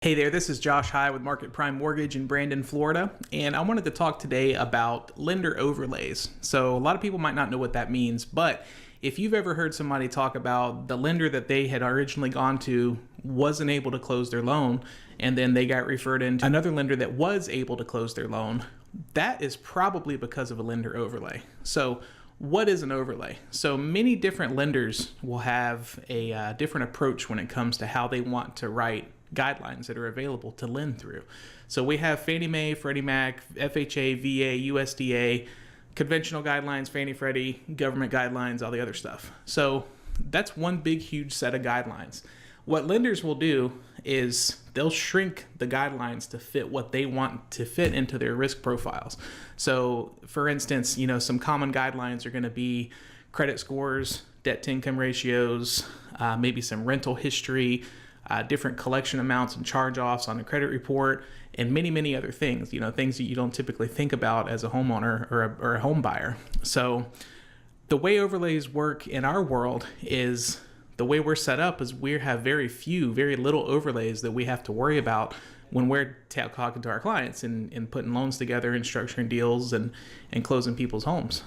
Hey there, this is Josh High with Market Prime Mortgage in Brandon, Florida, and I wanted to talk today about lender overlays. So a lot of people might not know what that means, but if you've ever heard somebody talk about the lender that they had originally gone to wasn't able to close their loan, and then they got referred into another lender that was able to close their loan, that is probably because of a lender overlay. So what is an overlay? So many different lenders will have a different approach when it comes to how they want to write guidelines that are available to lend through. So we have Fannie Mae, Freddie Mac, FHA, VA, USDA, conventional guidelines, Fannie Freddie, government guidelines, all the other stuff. So that's one big, huge set of guidelines. What lenders will do is they'll shrink the guidelines to fit what they want to fit into their risk profiles. So for instance, some common guidelines are going to be credit scores, debt to income ratios, maybe some rental history, different collection amounts and charge-offs on a credit report, and many, many other things, things that you don't typically think about as a homeowner or a home buyer. So the way overlays work in our world is the way we're set up is we have very little overlays that we have to worry about when we're talking to our clients and putting loans together and structuring deals and closing people's homes.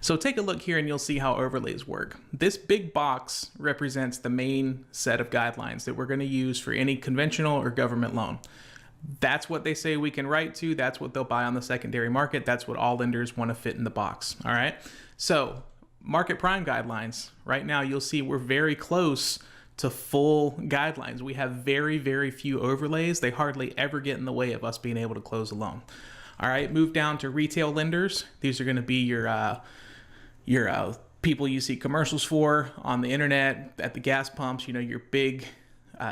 So take a look here and you'll see how overlays work. This big box represents the main set of guidelines that we're going to use for any conventional or government loan. That's what they say we can write to. That's what they'll buy on the secondary market. That's what all lenders want to fit in the box. All right. So Market Prime guidelines, right now you'll see we're very close to full guidelines. We have very, very few overlays. They hardly ever get in the way of us being able to close a loan. All right, move down to retail lenders. These are going to be your people you see commercials for on the internet, at the gas pumps, your big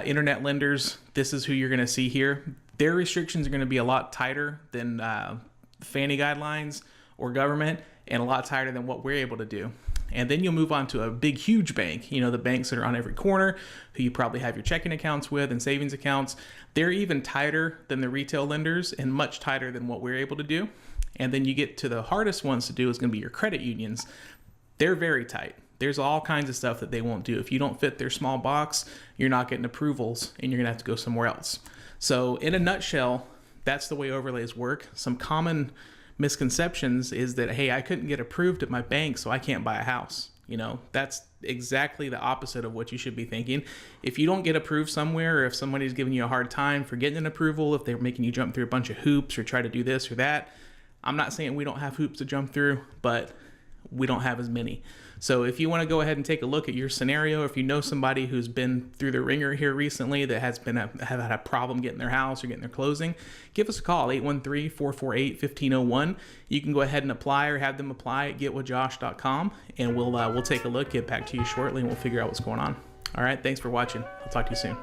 internet lenders. This is who you're going to see here. Their restrictions are going to be a lot tighter than Fannie guidelines or government, and a lot tighter than what we're able to do. And then you'll move on to a big, huge bank, the banks that are on every corner, who you probably have your checking accounts with and savings accounts. They're even tighter than the retail lenders and much tighter than what we're able to do. And then you get to the hardest ones to do is going to be your credit unions. They're very tight. There's all kinds of stuff that they won't do. If you don't fit their small box, you're not getting approvals and you're going to have to go somewhere else. So in a nutshell, that's the way overlays work. Some common misconceptions is that, hey, I couldn't get approved at my bank, so I can't buy a house. That's exactly the opposite of what you should be thinking. If you don't get approved somewhere, or if somebody's giving you a hard time for getting an approval, if they're making you jump through a bunch of hoops or try to do this or that, I'm not saying we don't have hoops to jump through, but we don't have as many. So if you want to go ahead and take a look at your scenario, if you know somebody who's been through the ringer here recently that has have had a problem getting their house or getting their closing, give us a call, 813-448-1501. You can go ahead and apply or have them apply at getwithjosh.com, and we'll take a look, get back to you shortly, and we'll figure out what's going on. All right, thanks for watching. I'll talk to you soon.